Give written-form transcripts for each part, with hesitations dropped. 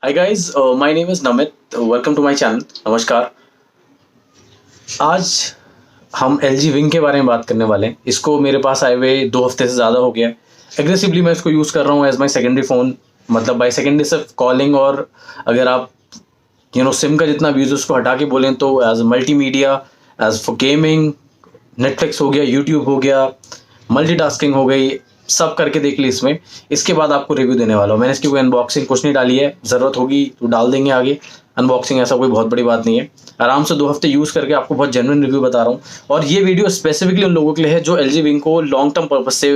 Hi guys, my name is Namit. Welcome to my channel. नमस्कार। आज हम LG Wing के बारे में बात करने वाले हैं। इसको मेरे पास आए हुए 2 हफ्ते से ज़्यादा हो गया है। एग्रेसिवली मैं इसको यूज़ कर रहा हूँ एज माई सेकेंडरी फ़ोन। मतलब बाई सेकेंडरी सिर्फ कॉलिंग, और अगर आप सिम का जितना यूज़ उसको हटा के बोलें तो as multimedia, as for gaming, Netflix हो गया, यूट्यूब हो गया, मल्टीटास्किंग हो गई, सब करके देख ली इसमें। इसके बाद आपको रिव्यू देने वाला हूँ। मैंने इसकी कोई अनबॉक्सिंग कुछ नहीं डाली है, ज़रूरत होगी तो डाल देंगे आगे। अनबॉक्सिंग ऐसा कोई बहुत बड़ी बात नहीं है। आराम से 2 हफ्ते यूज़ करके आपको बहुत जेन्युइन रिव्यू बता रहा हूँ। और ये वीडियो स्पेसिफिकली उन लोगों के लिए है जो LG Wing को लॉन्ग टर्म पर्पज से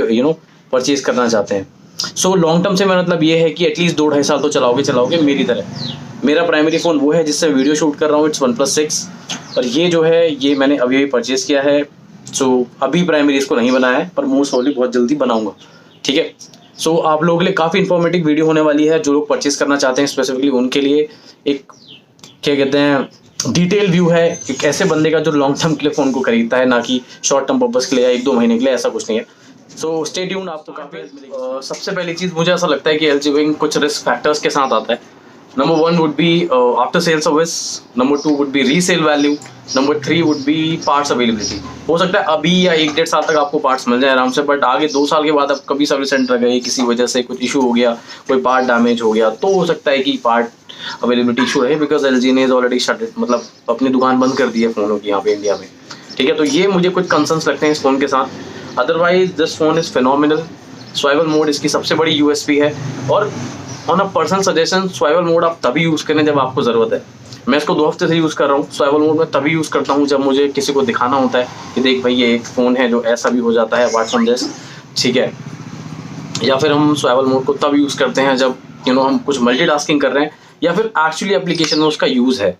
परचेज करना चाहते हैं। सो लॉन्ग टर्म से मेरा मतलब ये है कि एटलीस्ट 2-2.5 साल तो चलाओगे मेरी तरह। मेरा प्राइमरी फ़ोन वो है जिससे वीडियो शूट कर रहा हूँ, इट्स OnePlus 6। और ये जो है ये मैंने अभी परचेज़ किया है। सो अभी प्राइमरी इसको नहीं बनाया है, पर मोस्ट प्रोबेबली बहुत जल्दी बनाऊंगा। ठीक है। सो आप लोगों के लिए काफ़ी इन्फॉर्मेटिव वीडियो होने वाली है। जो लोग परचेज करना चाहते हैं स्पेसिफिकली उनके लिए एक क्या कहते हैं डिटेल व्यू है, एक ऐसे बंदे का जो लॉन्ग टर्म के लिए फ़ोन को खरीदता है, ना कि शॉर्ट टर्म पर्पज़ के लिए या 1-2 महीने के लिए। ऐसा कुछ नहीं है। सो स्टे ट्यून्ड, आपको काफ़ी सबसे पहली चीज़ मुझे ऐसा लगता है कि LG Wing कुछ रिस्क फैक्टर्स के साथ आता है। Number 1 would be after sale service. Number 2 would be resale value. Number 3 would be parts availability. हो सकता है अभी या 1-1.5 साल तक आपको पार्ट्स मिल जाए आराम से, बट आगे 2 साल के बाद आप कभी सर्विस सेंटर गए, किसी वजह से कुछ इशू हो गया, कोई पार्ट डैमेज हो गया, तो हो सकता है कि पार्ट अवेलेबिलिटी इशू रहे, बिकॉज LG ने ऑलरेडी शट मतलब अपनी दुकान बंद कर दी है फ़ोनों की यहाँ पे इंडिया में। ठीक है, तो ये मुझे कुछ कंसर्न्स लगते हैं इस फ़ोन के साथ। Otherwise this phone is phenomenal. Swivel mode इसकी सबसे बड़ी USP है। और on a personal suggestion, swivel mode आप तभी यूज़ करें जब आपको ज़रूरत है। मैं इसको 2 हफ्ते से यूज़ कर रहा हूँ। स्वाइवल मोड में तभी यूज़ करता हूँ जब मुझे किसी को दिखाना होता है कि देख भाई ये एक फ़ोन है जो ऐसा भी हो जाता है अपार्ट फ्रॉम दिस। ठीक है। या फिर हम स्वाइवल मोड को तब यूज़ करते हैं जब हम कुछ मल्टीटास्किंग कर रहे हैं, या फिर एक्चुअली एप्लीकेशन में उसका यूज़ है।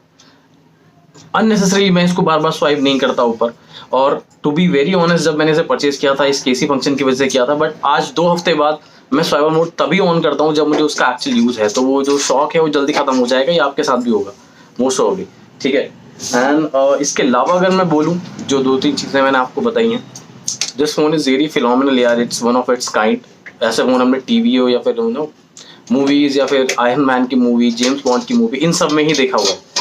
अननेसेसरी मैं इसको बार बार स्वाइप नहीं करता ऊपर। और टू बी वेरी ऑनेस्ट, जब मैंने इसे परचेज किया था इस KC फंक्शन की वजह से किया था, बट आज 2 हफ्ते बाद मैं स्वाइप मोड तभी ऑन करता हूँ जब मुझे उसका एक्चुअल यूज़ है। तो वो जो शौक है वो जल्दी खत्म हो जाएगा। ये आपके साथ भी होगा मोस्ट प्रोबेबली। ठीक है। एंड इसके अलावा अगर मैं बोलूँ, जो 2-3 चीज़ें मैंने आपको बताई हैं, this phone is very phenomenal यार, it's one of its kind. ऐसे फोन हमने TV हो या फिर मूवीज़ या फिर आयरन मैन की मूवी, जेम्स बॉन्ड की मूवी, इन सब में ही देखा हुआ है।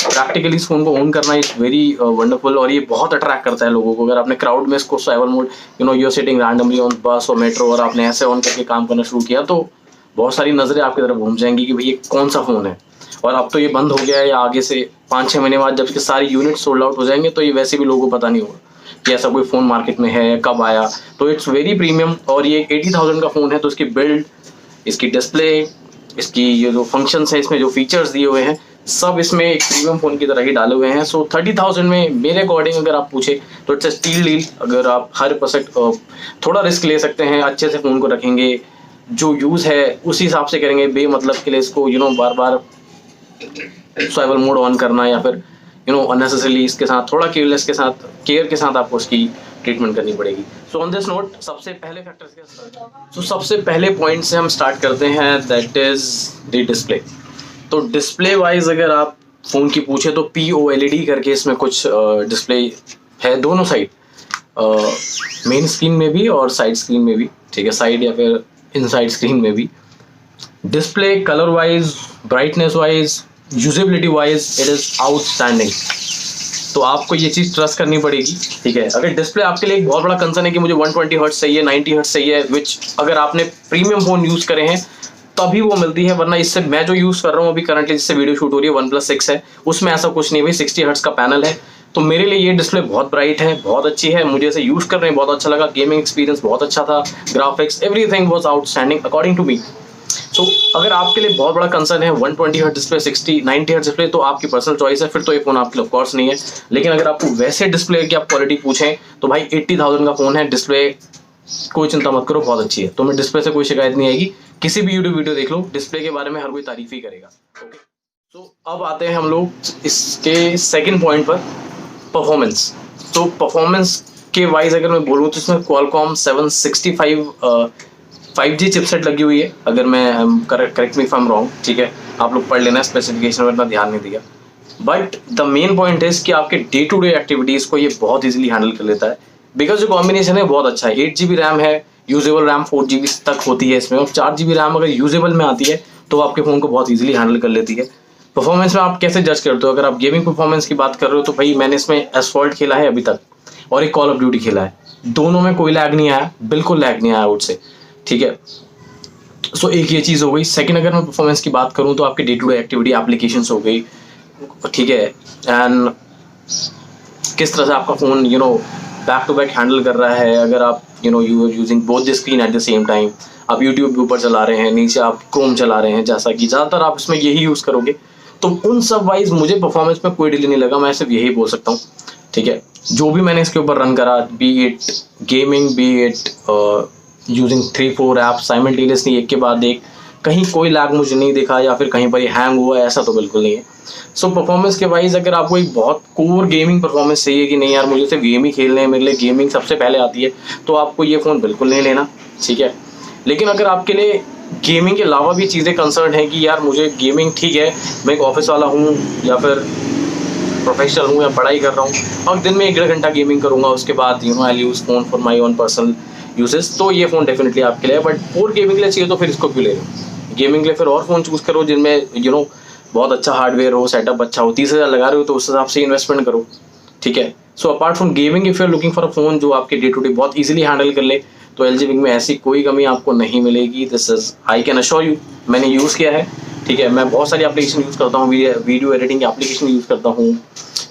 प्रैक्टिकली इस फोन को ओन करना इज वेरी वंडरफुल, और ये बहुत अट्रैक्ट करता है लोगों को। अगर आपने क्राउड में इसको survival mode you are sitting randomly on bus और मेट्रो और आपने ऐसे ऑन करके काम करना शुरू किया, तो बहुत सारी नज़रें आपकी तरफ घूम जाएंगी कि भाई ये कौन सा फ़ोन है। और अब तो ये बंद हो गया है, या आगे से 5-6 महीने बाद जब इसके सारे यूनिट सोल्ड आउट हो जाएंगे तो ये वैसे भी लोगों को पता नहीं होगा कि ऐसा कोई फ़ोन मार्केट में है, कब आया। तो इट्स वेरी प्रीमियम, और ये 80,000 का फ़ोन है। तो इसकी बिल्ड, इसकी डिस्प्ले, इसकी ये जो फंक्शंस है, इसमें जो फीचर्स दिए हुए हैं, सब इसमें एक प्रीमियम फ़ोन की तरह ही डाले हुए हैं। सो 30,000 में मेरे अकॉर्डिंग अगर आप पूछे तो इट्स अ स्टील डील। अगर आप हर परसेंट थोड़ा रिस्क ले सकते हैं, अच्छे से फ़ोन को रखेंगे, जो यूज़ है उसी हिसाब से करेंगे, बेमतलब के लिए इसको बार बार स्वाइवल मोड ऑन करना या फिर अननेसेसरली इसके साथ थोड़ा केयर के साथ आपको उसकी ट्रीटमेंट करनी पड़ेगी। सो ऑन दिस नोट, सबसे पहले फैक्टर्स के सबसे पहले पॉइंट से हम स्टार्ट करते हैं, दैट इज़ द डिस्प्ले। तो डिस्प्ले वाइज अगर आप फ़ोन की पूछे तो POLED करके इसमें कुछ डिस्प्ले है दोनों साइड, मेन स्क्रीन में भी और साइड स्क्रीन में भी। ठीक है, साइड या फिर इनसाइड स्क्रीन में भी। Display colour wise, brightness wise, usability wise it is outstanding. तो आपको ये चीज़ ट्रस्ट करनी पड़ेगी। ठीक है। अगर डिस्प्ले आपके लिए एक बहुत बड़ा कंसर्न है कि मुझे 120 हर्ट्ज चाहिए, 90 हर्ट्ज चाहिए, विच अगर आपने प्रीमियम फ़ोन यूज़ करे हैं तभी वो मिलती है, वरना इससे मैं जो यूज़ कर रहा हूँ अभी करंटली जिससे वीडियो शूट हो रही है, OnePlus 6 है, उसमें ऐसा कुछ नहीं। भाई 60 हर्ट्ज का पैनल है, तो मेरे लिए ये डिस्प्ले बहुत ब्राइट है, बहुत अच्छी है, मुझे इसे यूज़ करने में बहुत अच्छा लगा। गेमिंग एक्सपीरियंस बहुत अच्छा था, graphics everything was outstanding according to me. So अगर आपके लिए बहुत बड़ा कंसर्न है 120 हर्ट्ज डिस्प्ले, 90 हर्ट्ज डिस्प्ले, तो आपकी पर्सनल चॉइस है, फिर तो ये फ़ोन आपके लिए ऑफकोर्स नहीं है। लेकिन अगर आपको वैसे डिस्प्ले की आप क्वालिटी पूछें तो भाई 80,000 का फ़ोन है, डिस्प्ले कोई चिंता मत करो, बहुत अच्छी है। तो मैं डिस्प्ले से कोई शिकायत नहीं आएगी। किसी भी यूट्यूब वीडियो देख लो, डिस्प्ले के बारे में हर कोई तारीफ ही करेगा। ओके। तो अब आते हैं हम लोग इसके सेकंड पॉइंट पर, परफॉर्मेंस। तो परफॉर्मेंस के वाइज अगर मैं बोलूँ तो इसमें Qualcomm 765 5G चिपसेट लगी हुई है। अगर मैं correct me if I am wrong, ठीक है, आप लोग पढ़ लेना, स्पेसिफिकेशन में इतना ध्यान नहीं दिया। बट द मेन पॉइंट है कि आपके डे टू डे एक्टिविटीज़ को ये बहुत ईजिली हैंडल कर लेता है, बिकॉज जो कॉम्बिनेशन है बहुत अच्छा है। 8 GB रैम है, यूजेबल रैम 4 GB तक होती है इसमें, और 4 GB रैम अगर यूजेबल में आती है तो आपके फ़ोन को बहुत ईजिली हैंडल कर लेती है। परफॉर्मेंस में आप कैसे जज करते हो? अगर आप गेमिंग परफॉर्मेंस की बात कर रहे हो तो भाई मैंने इसमें एसफॉल्ट खेला है अभी तक और एक कॉल ऑफ ड्यूटी खेला है, दोनों में कोई लैग नहीं आया, बिल्कुल लैग नहीं आया उससे, ठीक है। सो एक ये चीज़ हो गई। सेकंड, अगर मैं परफॉर्मेंस की बात करूँ तो आपकी day to day activity applications हो गई, ठीक है, एंड किस तरह से आपका phone back to back handle कर रहा है। अगर आप you are using both the screen at the same time, आप यूट्यूब के ऊपर चला रहे हैं, नीचे आप क्रोम चला रहे हैं, जैसा कि ज़्यादातर आप इसमें यही यूज़ करोगे, तो उन सब वाइज मुझे परफॉर्मेंस में कोई डिले नहीं लगा, मैं सिर्फ यही बोल सकता हूँ, ठीक है। जो भी मैंने इसके ऊपर रन करा, B it gaming, B it using 3-4 apps simultaneously एक के बाद एक, कहीं कोई लैग मुझे नहीं दिखा या फिर कहीं पर ये हैंग हुआ, ऐसा तो बिल्कुल नहीं है। सो परफॉर्मेंस के वाइज अगर आपको एक बहुत कोर गेमिंग परफॉर्मेंस चाहिए कि नहीं यार मुझे सिर्फ गेम ही खेलने हैं, मेरे लिए गेमिंग सबसे पहले आती है, तो आपको ये फ़ोन बिल्कुल नहीं लेना, ठीक है। लेकिन अगर आपके लिए गेमिंग के अलावा भी चीज़ें कंसर्न है कि यार मुझे गेमिंग, ठीक है, मैं एक ऑफिस वाला हूँ या फिर प्रोफेशनल हूँ या पढ़ाई कर रहा हूँ और दिन में 1-1.5 घंटा गेमिंग करूँगा, उसके बाद I use phone for my own personal usages, तो ये फ़ोन डेफिनेटली आपके लिए है। बट कोर गेमिंग के लिए चाहिए तो फिर इसको क्यों ले रहे हो? गेमिंग के लिए फिर और फ़ोन चूज़ करो जिनमें बहुत अच्छा हार्डवेयर हो, सेटअप अच्छा हो। 30,000 लगा रहे हो तो उस हिसाब से इन्वेस्टमेंट करो, ठीक है। So apart from gaming, if you are looking for a phone जो आपके डे टू डे बहुत ईजिली हैंडल कर ले, तो LG विंग में ऐसी कोई कमी आपको नहीं मिलेगी। This is I can assure you, मैंने यूज़ किया है, ठीक है। मैं बहुत सारी एप्लीकेशन यूज़ करता हूँ, वीडियो एडिटिंग की एप्लीकेशन यूज़ करता हूँ,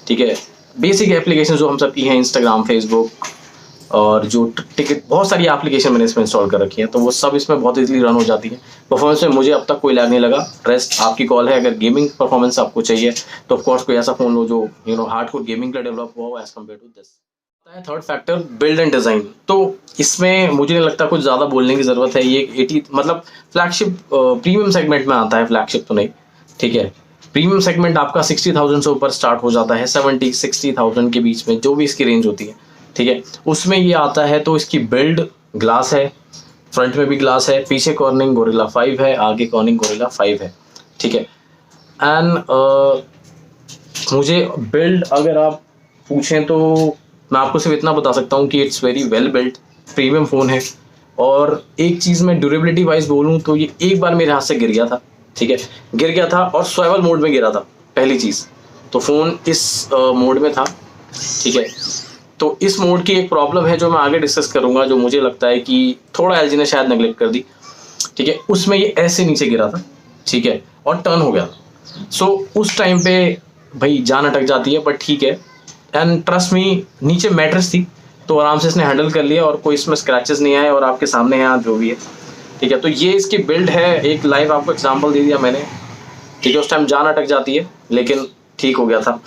ठीक है। बेसिक एप्लीकेशन जो हम सब की हैं, इंस्टाग्राम, फेसबुक और जो टिकट, बहुत सारी एप्लीकेशन मैंने इसमें इंस्टॉल कर रखी है, तो वो सब इसमें बहुत इजीली रन हो जाती है। परफॉर्मेंस में मुझे अब तक कोई लैग नहीं लगा। रेस्ट आपकी कॉल है, अगर गेमिंग परफॉर्मेंस आपको चाहिए तो ऑफकोर्स कोई ऐसा फ़ोन लो जो हार्डकोर गेमिंग के लिए डेवलप हुआ हो as compare to this. Third factor, build and design. तो इसमें मुझे नहीं लगता कुछ ज़्यादा बोलने की ज़रूरत है। ये 80 मतलब फ्लैगशिप प्रीमियम सेगमेंट में आता है, फ्लैगशिप तो नहीं, ठीक है। प्रीमियम सेगमेंट आपका 60,000 से ऊपर स्टार्ट हो जाता है, 70-60,000 के बीच में जो भी इसकी रेंज होती है, ठीक है, उसमें ये आता है। तो इसकी बिल्ड ग्लास है, फ्रंट में भी ग्लास है, पीछे कॉर्निंग गोरिल्ला 5 है, आगे कॉर्निंग गोरिल्ला 5 है, ठीक है। एंड मुझे बिल्ड अगर आप पूछें तो मैं आपको सिर्फ इतना बता सकता हूँ कि it's very well build, premium phone है। और एक चीज़ मैं ड्यूरेबिलिटी वाइज बोलूँ तो ये एक बार मेरे हाथ से गिर गया था, ठीक है, गिर गया था और स्वेवल मोड में गिरा था, पहली चीज़ तो फ़ोन इस मोड में था, ठीक है। तो इस मोड की एक प्रॉब्लम है जो मैं आगे डिस्कस करूंगा, जो मुझे लगता है कि थोड़ा LG ने शायद नेगलेक्ट कर दी, ठीक है। उसमें ये ऐसे नीचे गिरा था, ठीक है, और टर्न हो गया। सो उस टाइम पे भाई जान अटक जाती है, बट ठीक है। एंड ट्रस्ट मी, नीचे मैट्रेस थी तो आराम से इसने हैंडल कर लिया और कोई इसमें स्क्रैचेस नहीं आए, और आपके सामने है जो भी है, ठीक है। तो ये इसकी बिल्ड है, एक लाइव आपको एग्जाम्पल दे दिया मैंने, ठीक है। उस टाइम जान अटक जाती है लेकिन ठीक हो गया था।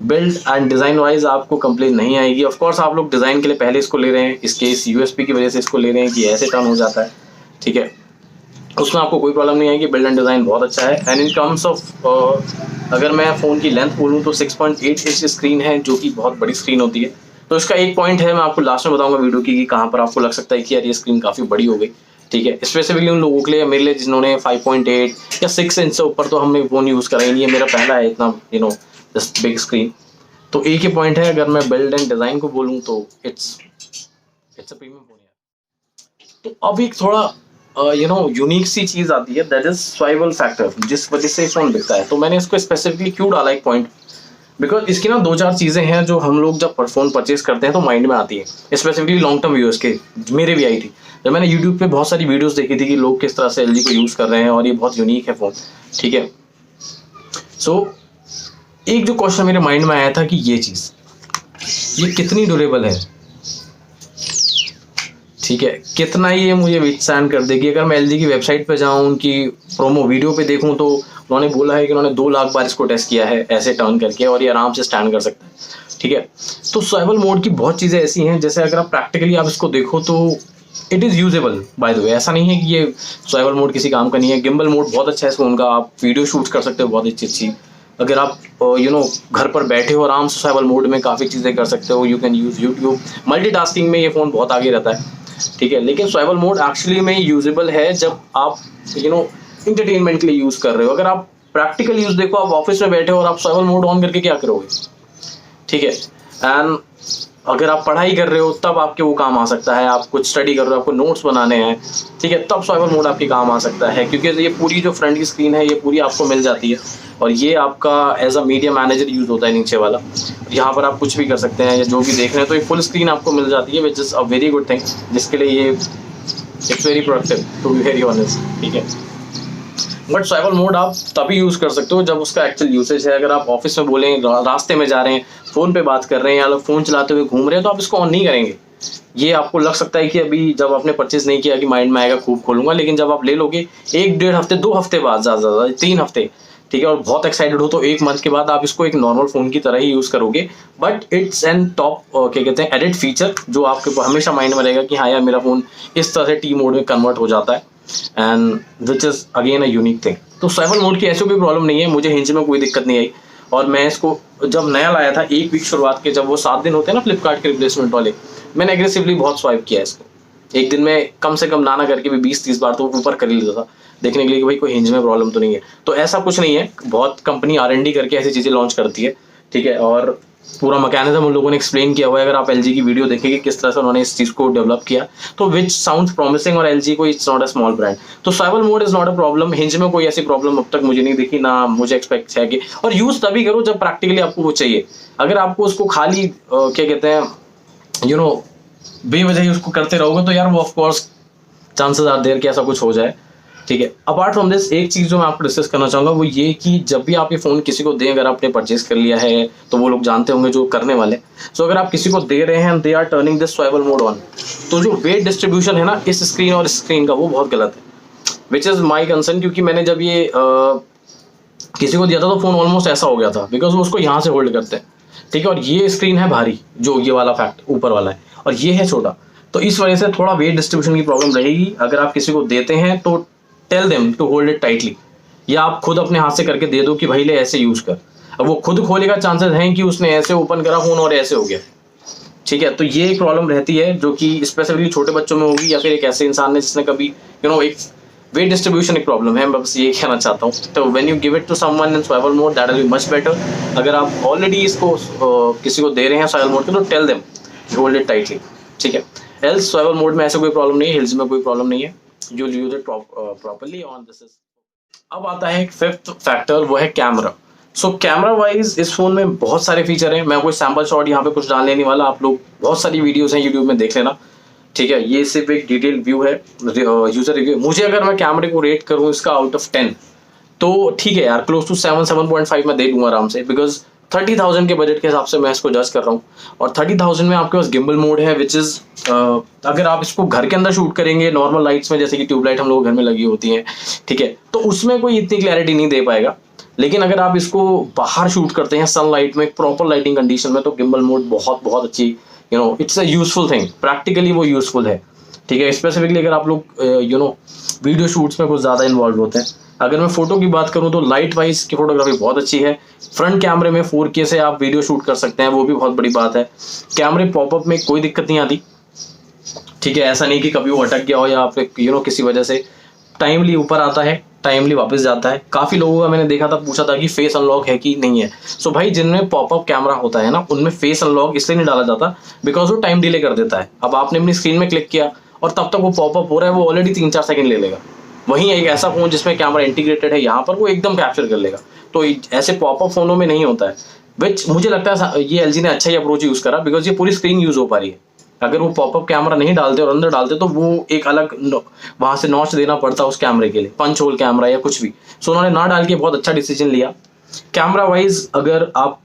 बिल्ड एंड डिज़ाइन वाइज आपको कंप्लेन नहीं आएगी। ऑफ कोर्स आप लोग डिज़ाइन के लिए पहले इसको ले रहे हैं, इसके इस USB की वजह से इसको ले रहे हैं कि ऐसे टर्न हो जाता है, ठीक है, उसमें आपको कोई प्रॉब्लम नहीं आएगी। बिल्ड एंड डिज़ाइन बहुत अच्छा है। एंड इन टर्म्स ऑफ अगर मैं फ़ोन की लेंथ बोलूँ तो 6.8 इंच स्क्रीन है, जो कि बहुत बड़ी स्क्रीन होती है। तो इसका एक पॉइंट है, मैं आपको लास्ट में बताऊँगा वीडियो की कि कहाँ पर आपको लग सकता है कि यार ये स्क्रीन काफ़ी बड़ी हो गई, ठीक है। स्पेसिफिकली उन लोगों के लिए, मेरे लिए जिन्होंने 5.8 या 6 इंच से ऊपर तो हमने फ़ोन यूज़ करा ही नहीं है, मेरा पहला है इतना जस्ट बिग स्क्रीन। तो एक ही पॉइंट है, अगर मैं बिल्ड एंड डिज़ाइन को बोलूँ तो इट्स अ प्रीमियम फ़ोन है। तो अब एक थोड़ा यूनिक सी चीज़ आती है, दैट इज स्वाइवल फैक्टर, जिस वजह से फ़ोन बिकता है। तो मैंने इसको स्पेसिफिकली क्यों डाला एक पॉइंट, बिकॉज इसकी ना 2-4 चीज़ें हैं जो हम लोग जब फ़ोन परचेज करते हैं तो माइंड में आती है, स्पेसिफिकली लॉन्ग टर्म व्यूअर्स के, मेरे भी आई थी जब मैंने यूट्यूब पे बहुत सारी वीडियोस देखी थी कि लोग किस तरह से LG को यूज़ कर रहे हैं और ये बहुत यूनिक है फ़ोन, ठीक है। सो एक जो क्वेश्चन मेरे माइंड में आया था कि ये चीज़ ये कितनी ड्यूरेबल है, ठीक है, कितना ये मुझे विथस्टैंड कर देगी। अगर मैं LG की वेबसाइट पे जाऊँ, उनकी प्रोमो वीडियो पे देखूँ तो उन्होंने बोला है कि उन्होंने 2 लाख बार इसको टेस्ट किया है ऐसे टर्न करके, और ये आराम से स्टैंड कर सकता है, ठीक है। तो स्वाइवल मोड की बहुत चीज़ें ऐसी हैं, जैसे अगर आप प्रैक्टिकली आप इसको देखो तो it is usable by the way, ऐसा नहीं है कि ये स्वाइवल मोड किसी काम का नहीं है। गिम्बल मोड बहुत अच्छा है इस फ़ोन का, आप वीडियो शूट कर सकते हो बहुत अच्छी। अगर आप घर पर बैठे हो आराम से स्वाइवल मोड में काफ़ी चीज़ें कर सकते हो, you can use YouTube, multitasking में ये फ़ोन बहुत आगे रहता है, ठीक है। लेकिन स्वाइवल मोड एक्चुअली में यूजेबल है जब आप इंटरटेनमेंट के लिए यूज़ कर रहे हो। अगर आप प्रैक्टिकल यूज़ देखो, आप ऑफिस में बैठे हो और आप स्वाइवल मोड ऑन करके क्या करोगे, ठीक है। एंड अगर आप पढ़ाई कर रहे हो तब आपके वो काम आ सकता है, आप कुछ स्टडी कर रहे हो, आपको नोट्स बनाने हैं, ठीक है, तब स्वाइवल मोड आपके काम आ सकता है, क्योंकि ये पूरी जो फ्रंट की स्क्रीन है ये पूरी आपको मिल जाती है। और ये आपका as a media manager use होता है नीचे वाला, यहाँ पर आप कुछ भी कर सकते हैं या जो भी देख रहे हैं, तो ये फुल स्क्रीन आपको मिल जाती है, which is a very good thing, जिसके लिए ये it's very productive to be very honest, ठीक है। बट स्वाइवल मोड आप तभी यूज़ कर सकते हो जब उसका एक्चुअल यूसेज है। अगर आप ऑफिस में बोलें, रास्ते में जा रहे हैं, फ़ोन पे बात कर रहे हैं, या लोग फ़ोन चलाते हुए घूम रहे हैं, तो आप इसको ऑन नहीं करेंगे। ये आपको लग सकता है कि अभी जब आपने परचेज नहीं किया कि माइंड में आएगा खूब खोलूंगा, लेकिन जब आप ले लोगे 1-1.5 हफ्ते, 2 हफ्ते बाद, ज़्यादा से ज़्यादा 3 हफ्ते, ठीक है, और बहुत एक्साइटेड हो तो 1 मंथ के बाद आप इसको एक नॉर्मल फ़ोन की तरह ही यूज़ करोगे। बट इट्स एन टॉप क्या कहते हैं एडिड फीचर, जो आपके हमेशा माइंड में रहेगा कि हाँ यार मेरा फ़ोन इस तरह से टी मोड में कन्वर्ट हो जाता है, and which is again a unique thing. तो स्वाइवल मोड की ऐसी कोई प्रॉब्लम नहीं है, मुझे हिंज में कोई दिक्कत नहीं आई। और मैं इसको जब नया लाया था, 1 वीक शुरुआत के, जब वो 7 दिन होते हैं ना फ्लिपकार्ट के रिप्लेसमेंट वाले, मैंने एग्रेसिवली बहुत स्वाइप किया इसको। एक दिन में कम से कम ना करके भी 20-30 बार तो ऊपर कर ही लेता था, देखने के लिए कि भाई कोई हिंज में प्रॉब्लम तो नहीं है। तो ऐसा कुछ नहीं है, बहुत कंपनी R&D करके ऐसी चीज़ें लॉन्च करती है, ठीक है, और पूरा मैकेनिज्म उन लोगों ने एक्सप्लेन किया हुआ है। अगर आप LG की वीडियो देखेंगे किस तरह से उन्होंने इस चीज़ को डेवलप किया, तो विच साउंड्स प्रॉमिसिंग, और LG को it's not a small brand. तो swivel mode is not a problem, hinge में कोई ऐसी प्रॉब्लम अब तक मुझे नहीं दिखी, ना मुझे एक्सपेक्ट है कि। और यूज़ तभी करो जब प्रैक्टिकली आपको वो चाहिए। अगर आपको उसको खाली क्या कहते हैं यू नो बेवजह ही उसको करते रहोगे, तो यार वो of course chances are there कि ऐसा कुछ हो जाए, ठीक है। अपार्ट फ्रॉम दिस, एक चीज़ जो मैं आपको डिस्कस करना चाहूँगा वो ये कि जब भी आप ये फ़ोन किसी को दें, अगर आपने परचेज कर लिया है तो वो लोग जानते होंगे जो करने वाले। सो अगर आप किसी को दे रहे हैं, they are turning this swivel mode on, तो जो वेट डिस्ट्रीब्यूशन है ना इस स्क्रीन और स्क्रीन का, वो बहुत गलत है, विच इज़ माई कंसर्न। क्योंकि मैंने जब ये किसी को दिया था तो फ़ोन ऑलमोस्ट ऐसा हो गया था, बिकॉज वो उसको यहाँ से होल्ड करते हैं, ठीक है, और ये स्क्रीन है भारी, जो ये वाला फैक्ट ऊपर वाला है, और ये है छोटा, तो इस वजह से थोड़ा वेट डिस्ट्रीब्यूशन की प्रॉब्लम रहेगी। अगर आप किसी को देते हैं तो tell them to hold it tightly, या आप खुद अपने हाथ से करके दे दो कि भाई ले ऐसे यूज़ कर। अब वो खुद खोलेगा, चांसेस हैं कि उसने ऐसे ओपन करा फ़ोन और ऐसे हो गया, ठीक है। तो ये एक प्रॉब्लम रहती है जो कि स्पेसिफिकली छोटे बच्चों में होगी, या फिर एक ऐसे इंसान ने जिसने कभी एक वेट डिस्ट्रीब्यूशन एक प्रॉब्लम है, मैं बस ये कहना चाहता हूँ। तो when you give it to someone in swivel mode, that will be much better. अगर आप ऑलरेडी इसको किसी को दे रहे हैं स्वाइवल मोड पे, तो tell them hold it tightly, ठीक है। एल्स स्वाइवल मोड में ऐसे कोई प्रॉब्लम नहीं है, हिल्स में कोई प्रॉब्लम नहीं है, you use it properly on this is. अब आता है एक फिफ्थ फैक्टर, वो है कैमरा। सो कैमरा वाइज इस फोन में बहुत सारे फीचर हैं, मैं कोई सैम्पल शॉट यहाँ पे कुछ डालने नहीं वाला, आप लोग बहुत सारी वीडियोस हैं यूट्यूब में देख लेना, ठीक है। ये सिर्फ एक डिटेल व्यू है, यूजर रिव्यू। मुझे अगर मैं कैमरे को रेट करूँ इसका आउट ऑफ 10, तो ठीक है यार, क्लोज टू 7-7.5 मैं दे दूंगा आराम से, बिकॉज 30,000 के बजट के हिसाब से मैं इसको जज कर रहा हूँ। और 30,000 में आपके पास गिम्बल मोड है, विच इज़ अगर आप इसको घर के अंदर शूट करेंगे नॉर्मल लाइट्स में, जैसे कि ट्यूबलाइट हम लोग घर में लगी होती हैं, ठीक है, तो उसमें कोई इतनी क्लैरिटी नहीं दे पाएगा। लेकिन अगर आप इसको बाहर शूट करते हैं सनलाइट में, प्रॉपर लाइटिंग कंडीशन में, तो गिम्बल मोड बहुत बहुत अच्छी, it's a useful thing, practically वो यूजफुल है, ठीक है। स्पेसिफिकली अगर आप लोग वीडियो शूट्स में कुछ ज़्यादा इन्वॉल्व होते हैं। अगर मैं फोटो की बात करूं तो लाइट वाइज की फोटोग्राफी बहुत अच्छी है। फ्रंट कैमरे में 4K से आप वीडियो शूट कर सकते हैं, वो भी बहुत बड़ी बात है। कैमरे पॉपअप में कोई दिक्कत नहीं आती, ठीक है, ऐसा नहीं कि कभी वो अटक गया हो या आप किसी वजह से टाइमली ऊपर आता है, टाइमली वापस जाता है। काफ़ी लोगों का मैंने देखा था, पूछा था कि फेस अनलॉक है कि नहीं है। सो भाई, जिनमें पॉपअप कैमरा होता है ना, उनमें फेस अनलॉक इसलिए नहीं डाला जाता बिकॉज वो टाइम डिले कर देता है। अब आपने अपनी स्क्रीन में क्लिक किया और तब तक वो पॉपअप हो रहा है, वो ऑलरेडी 3-4 सेकंड ले लेगा। वहीं एक ऐसा फ़ोन जिसमें कैमरा इंटीग्रेटेड है, यहाँ पर वो एकदम कैप्चर कर लेगा। तो ऐसे पॉपअप फ़ोनों में नहीं होता है, विच मुझे लगता है ये LG ने अच्छा ही अप्रोच यूज़ करा, बिकॉज ये पूरी स्क्रीन यूज़ हो पा रही है। अगर वो पॉपअप कैमरा नहीं डालते और अंदर डालते तो वो एक अलग वहाँ से नॉच देना पड़ता उस कैमरे के लिए, पंच होल कैमरा या कुछ भी। सो उन्होंने ना डाल के बहुत अच्छा डिसीजन लिया। कैमरा वाइज अगर आप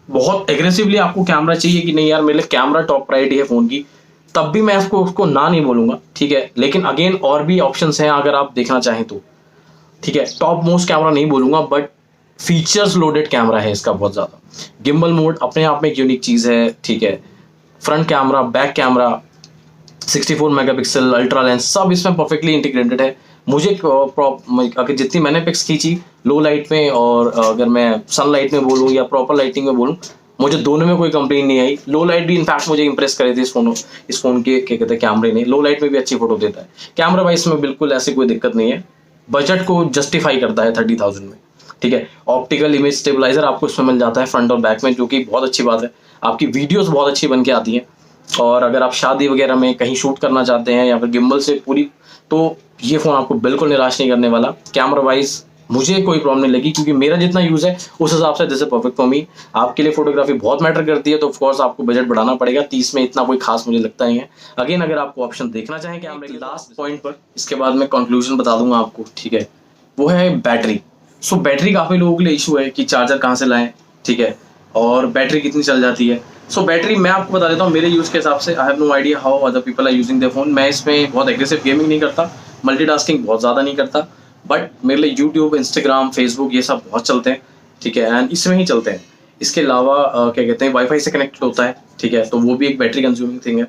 बहुत एग्रेसिवली आपको कैमरा चाहिए कि नहीं यार मेरे लिए कैमरा टॉप प्रायोरिटी है फ़ोन की, तब भी मैं उसको ना नहीं बोलूँगा, ठीक है। लेकिन अगेन और भी ऑप्शंस हैं अगर आप देखना चाहें तो, ठीक है। टॉप मोस्ट कैमरा नहीं बोलूँगा, बट फीचर्स लोडेड कैमरा है इसका बहुत ज़्यादा। गिम्बल मोड अपने आप में एक यूनिक चीज़ है, ठीक है। Front camera, back camera, 64 megapixel, ultra lens, सब इसमें परफेक्टली इंटीग्रेटेड है। मुझे अगर जितनी मैंने पिक्स खींची लो लाइट में, और अगर मैं सन लाइट में बोलूँ या प्रॉपर लाइटिंग में बोलूँ, मुझे दोनों में कोई कंप्लेन नहीं आई। लो लाइट भी इनफैक्ट मुझे इंप्रेस करे थे इस फ़ोन के क्या कहते हैं कैमरे ने। लो लाइट में भी अच्छी फोटो देता है कैमरा वाइज में, बिल्कुल ऐसी कोई दिक्कत नहीं है। बजट को जस्टिफाई करता है 30,000 में। ठीक है। ऑप्टिकल इमेज स्टेबलाइजर आपको इसमें मिल जाता है फ्रंट और बैक में, जो कि बहुत अच्छी बात है। आपकी वीडियोस बहुत अच्छी बन के आती हैं, और अगर आप शादी वगैरह में कहीं शूट करना चाहते हैं या फिर गिम्बल से पूरी, तो ये फ़ोन आपको बिल्कुल निराश नहीं करने वाला। कैमरा वाइज मुझे कोई प्रॉब्लम नहीं लगी, क्योंकि मेरा जितना यूज़ है उस हिसाब से this is perfect for me. आपके लिए फोटोग्राफी बहुत मैटर करती है, तो ऑफकोर्स आपको बजट बढ़ाना पड़ेगा। 30 में इतना कोई खास मुझे लगता नहीं है। अगेन, अगर आपको ऑप्शन देखना चाहें कैमरे के लास्ट पॉइंट पर, इसके बाद मैं कंक्लूजन बता दूंगा आपको, ठीक है, वो है बैटरी। सो बैटरी काफ़ी लोगों के लिए इशू है कि चार्जर कहाँ से लाएं, ठीक है, और बैटरी कितनी चल जाती है। सो बैटरी मैं आपको बता देता हूँ मेरे यूज़ के हिसाब से। I have no idea how other people are using their phone. मैं इसमें बहुत एग्रेसिव गेमिंग नहीं करता, मल्टीटास्किंग बहुत ज़्यादा नहीं करता, बट मेरे लिए यूट्यूब, इंस्टाग्राम, फेसबुक ये सब बहुत चलते हैं, ठीक है, एंड इसमें ही चलते हैं। इसके अलावा क्या कहते हैं, वाईफाई से कनेक्टेड होता है, ठीक है, तो वो भी एक बैटरी कंज्यूमिंग थिंग है,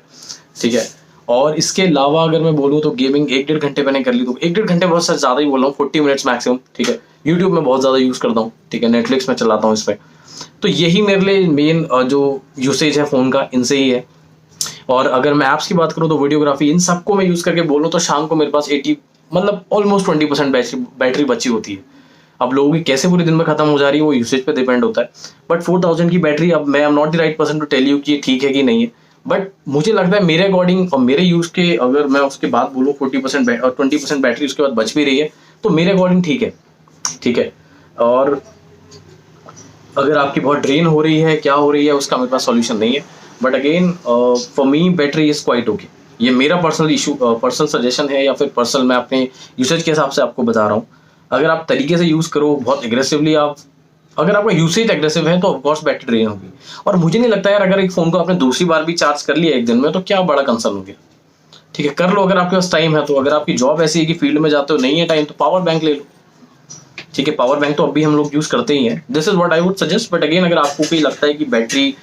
ठीक है। और इसके अलावा अगर मैं बोलूँ तो गेमिंग 1-1.5 घंटे मैंने कर ली, तो 1-1.5 घंटे बहुत सर ज़्यादा ही बोल रहा हूँ, 40 मिनट्स मैक्सिमम, ठीक है। यूट्यूब में बहुत ज़्यादा यूज़ करता हूँ, ठीक है, नेटफ्लिक्स में चलाता हूँ इस पर। तो यही मेरे लिए मेन जो यूसेज है फ़ोन का, इनसे ही है। और अगर मैं ऐप्स की बात करूँ तो वीडियोग्राफी, इन सबको मैं यूज़ करके बोलूँ तो शाम को मेरे पास 80 मतलब ऑलमोस्ट 20% बैटरी बची होती है। अब लोगों की कैसे पूरे दिन में खत्म हो जा रही है वो यूसेज पे डिपेंड होता है, बट 4000 की बैटरी, अब मैं am not the right person to tell you कि ये ठीक है कि नहीं है, बट मुझे लगता है मेरे अकॉर्डिंग और मेरे यूज़ के, अगर मैं उसके बाद बोलूँ 40% और 20% बैटरी उसके बाद बच भी रही है, तो मेरे अकॉर्डिंग ठीक है, ठीक है। और अगर आपकी बहुत ड्रेन हो रही है, क्या हो रही है, उसका मेरे पास सॉल्यूशन नहीं है, but again for me battery is quite okay. ये मेरा पर्सनल इशू, पर्सनल सजेशन है, या फिर पर्सनल मैं अपने यूसेज के हिसाब से आपको बता रहा हूँ। अगर आप तरीके से यूज़ करो बहुत एग्रेसिवली, आप अगर आपका यूसेज एग्रेसिव है तो ऑफकोर्स बैटरी ड्रेन होगी। और मुझे नहीं लगता यार, अगर एक फ़ोन को आपने दूसरी बार भी चार्ज कर लिया एक दिन में, तो क्या बड़ा कंसर्न हो गया, ठीक है, कर लो अगर आपके पास टाइम है तो। अगर आपकी जॉब ऐसी है कि फील्ड में जाते हो, नहीं है टाइम, तो पावर बैंक ले लो, ठीक है। पावर बैंक तो अभी हम लोग यूज़ करते ही हैं, this is what I would suggest. But again, अगर आपको कोई लगता है कि बैटरी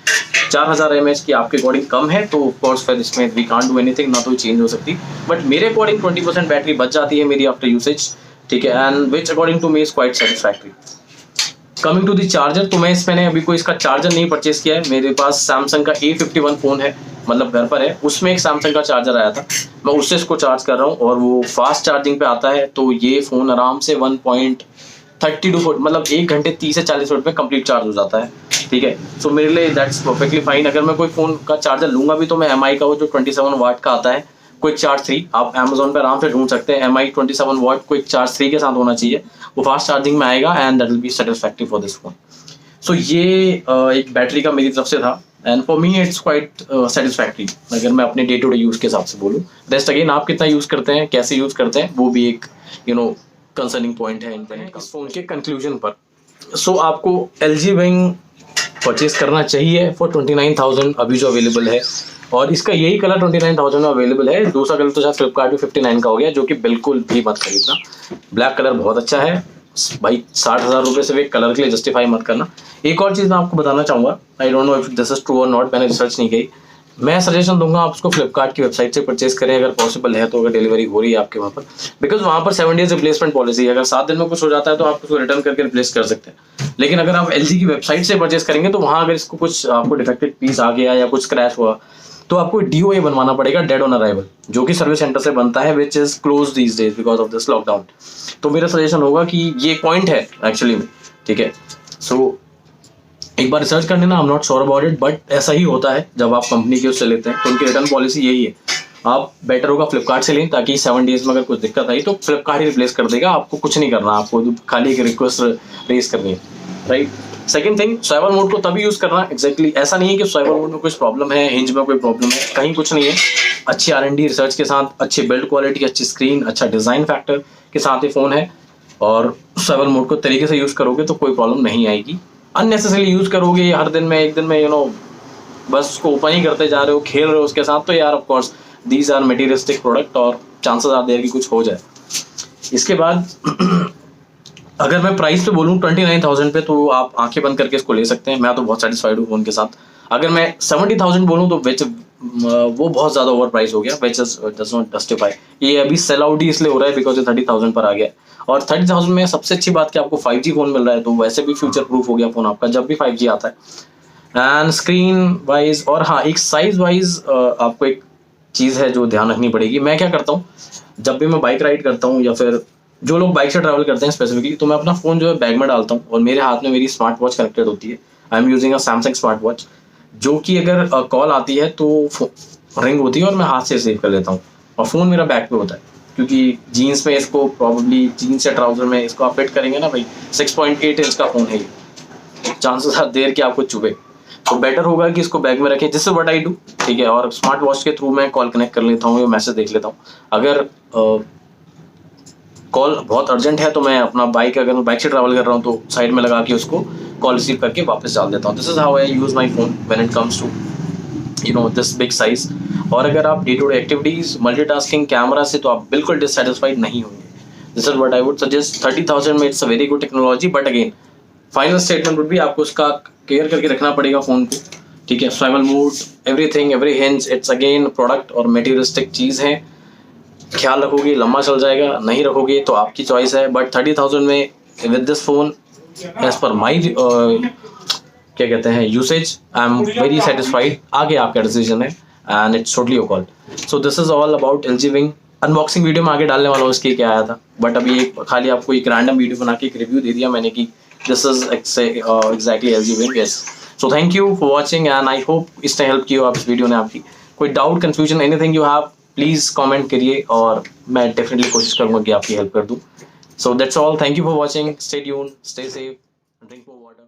4000 mAh की आपके अकॉर्डिंग कम है, तो ऑफकोर्स फिर इसमें वी कांट डू एनीथिंग, ना तो चेंज हो सकती। बट मेरे अकॉर्डिंग 20% बैटरी बच जाती है मेरी आफ्टर यूसेज, ठीक है, and which according to me is quite satisfactory. Coming to the charger, तो मैं इसमें अभी कोई इसका चार्जर नहीं परचेस किया है। मेरे पास सैमसंग का A51 फ़ोन है, मतलब घर पर है, उसमें एक सैमसंग का चार्जर आया था, मैं उससे इसको चार्ज कर रहा हूँ, और वो फास्ट चार्जिंग पे आता है। तो ये फ़ोन आराम से 1.32 मतलब 1 घंटे 30 से 40 मिनट में कंप्लीट चार्ज हो जाता है, ठीक है। सो मेरे लिए दैट्स परफेक्टली फाइन। अगर मैं कोई फ़ोन का चार्जर लूँगा भी, तो मैं MI का वो जो 27 वाट का आता है, क्विक चार्ज 3, आप अमेजोन पर आराम से ढूंढ सकते हैं। MI 27 वाट क्विक चार्ज 3 के साथ होना चाहिए, वो फास्ट चार्जिंग में आएगा, and that will be satisfactory for this phone. So ये एक बैटरी का मेरी तरफ से था, and for me it's quite satisfactory, अगर मैं अपने डे टू डे यूज़ के हिसाब से बोलूँ। रेस्ट अगेन, आप कितना यूज़ करते हैं, कैसे यूज़ करते हैं, वो भी एक कंसर्निंग पॉइंट है इस फोन के कंक्लूजन पर। सो आपको LG Wing परचेज करना चाहिए फॉर 29,000 अभी जो अवेलेबल है, और इसका यही कलर 29,000 में अवेलेबल है। दूसरा कलर तो शायद फ्लिपकार्ट में 59 का हो गया, जो कि बिल्कुल भी मत खरीदना। ब्लैक कलर बहुत अच्छा है भाई, 60,000 रुपये से वे कलर के लिए जस्टिफाई मत करना। एक और चीज़ मैं आपको बताना चाहूँगा, I don't know if this is true और नॉट, मैंने रिसर्च नहीं की। मैं सजेशन दूंगा आप उसको फ्लिपकार्ट की वेबसाइट से परचेज करें, अगर पॉसिबल है तो, अगर डिलीवरी हो रही है आपके वहाँ पर, बिकॉज वहाँ पर 7 डेज रिप्लेसमेंट पॉलिसी है। अगर 7 दिन में कुछ हो जाता है तो आप उसको रिटर्न करके रिप्लेस कर सकते हैं। लेकिन अगर आप LG की वेबसाइट से परचेज करेंगे, तो वहाँ अगर इसको कुछ आपको डिफेक्टेड पीस आ गया या कुछ क्रैश हुआ, तो आपको DOA बनवाना पड़ेगा, डेड ऑन अराइवल, जो कि सर्विस सेंटर से बनता है, which is close these days because of this lockdown. तो मेरा सजेशन होगा कि ये पॉइंट है एक्चुअली में, ठीक है। सो एक बार रिसर्च कर लेना, I am not sure about it, but ऐसा ही होता है जब आप कंपनी के उससे लेते हैं, तो उनकी रिटर्न पॉलिसी यही है। आप बेटर होगा फ्लिपकार्ट से लें, ताकि 7 डेज में अगर कुछ दिक्कत आई तो फ्लिपकार्ट ही रिप्लेस कर देगा, आपको कुछ नहीं करना, आपको खाली एक रिक्वेस्ट रेज करनी है, right. Second thing, survival mode को तभी यूज़ करना एग्जैक्टली ऐसा नहीं है कि सर्वाइवल मोड में कुछ प्रॉब्लम है, हिंज में कोई प्रॉब्लम है, कहीं कुछ नहीं है। अच्छी R&D रिसर्च के साथ, अच्छी बिल्ड क्वालिटी, अच्छी स्क्रीन, अच्छा डिज़ाइन फैक्टर के साथ ये फ़ोन है, और सर्वाइवल मोड को तरीके से यूज़ करोगे तो कोई प्रॉब्लम नहीं आएगी। अननेसेसरी यूज़ करोगे हर दिन में, एक दिन में बस उसको ओपन ही करते जा रहे हो, खेल रहे हो उसके साथ, तो यार of course these are materialistic product, और चांसेस आर देयर कि कुछ हो जाए। इसके बाद अगर मैं प्राइस पे बोलूँ 29,000 पे, तो आप आंखें बंद करके इसको ले सकते हैं। मैं तो बहुत सेटिस्फाइड हूँ फ़ोन के साथ। अगर मैं 70,000 बोलूँ तो वो बहुत ज़्यादा ओवर प्राइस हो गया, विच डज नॉट जस्टिफाई। ये अभी सेल आउट ही इसलिए हो रहा है बिकॉज ये 30,000 पर आ गया। और 30,000 में सबसे अच्छी बात कि आपको 5G फ़ोन मिल रहा है, तो वैसे भी फ्यूचर प्रूफ हो गया फ़ोन आपका जब भी 5G आता है। एंड स्क्रीन वाइज, और हाँ, एक साइज़ वाइज आपको एक चीज़ है जो ध्यान रखनी पड़ेगी। मैं क्या करता हूँ, जब भी मैं बाइक राइड करता हूँ या फिर जो लोग बाइक से ट्रैवल करते हैं स्पेसिफिकली, तो मैं अपना फ़ोन जो है बैग में डालता हूँ और मेरे हाथ में मेरी स्मार्ट वॉच कनेक्टेड होती है। I am using a Samsung smart watch, जो कि अगर कॉल आती है तो रिंग होती है और मैं हाथ से रिसीव कर लेता हूँ, और फ़ोन मेरा बैग पे होता है, क्योंकि जीन्स में इसको प्रॉब्ली जीन्स या ट्राउजर में इसको आप फिट करेंगे ना भाई, 6.8 इंच का फ़ोन है ये, चांसेस आर देयर कि आपको चुभे, तो बेटर होगा कि इसको बैग में रखें। जिससे व्हाट आई डू, ठीक है, और स्मार्ट वॉच के थ्रू मैं कॉल कनेक्ट कर लेता हूँ या मैसेज देख लेता हूँ। अगर कॉल बहुत अर्जेंट है तो मैं अपना बाइक, अगर मैं बाइक से ट्रैवल कर रहा हूँ तो साइड में लगा के उसको कॉल रिसीव करके वापस डाल देता हूँ। This is how I use my phone when it comes to this big size. और अगर आप day to day activities multitasking camera से, तो आप बिल्कुल डिससेटिस्फाइड नहीं होंगे। This is what I would suggest. 30,000 में it's a very good technology, but again final statement would भी आपको उसका केयर करके रखना पड़ेगा फ़ोन को, ठीक है। Survival mode, everything, every hinge, it's again product और मटेरियलिस्टिक चीज़ है। ख्याल रखोगे लंबा चल जाएगा, नहीं रखोगे तो आपकी चॉइस है। बट 30,000 में with this phone, as per माई क्या कहते हैं usage, I am very satisfied. आगे आपका डिसीजन है and it's totally your call. So this is all about L G wing. Unboxing video में आगे डालने वाला हूँ इसके क्या आया था, बट अभी एक खाली आपको एक रैंडम वीडियो बना के एक रिव्यू दे दिया मैंने कि this is exactly L G wing. Yes, so thank you for watching and I hope इसने हेल्प किया आप इस वीडियो ने आपकी। कोई doubt, confusion, anything you have, please comment करिए और मैं डेफिनेटली कोशिश करूँगा कि आपकी हेल्प कर दूँ। So that's all, thank you for watching, stay tuned, stay safe, drink more water.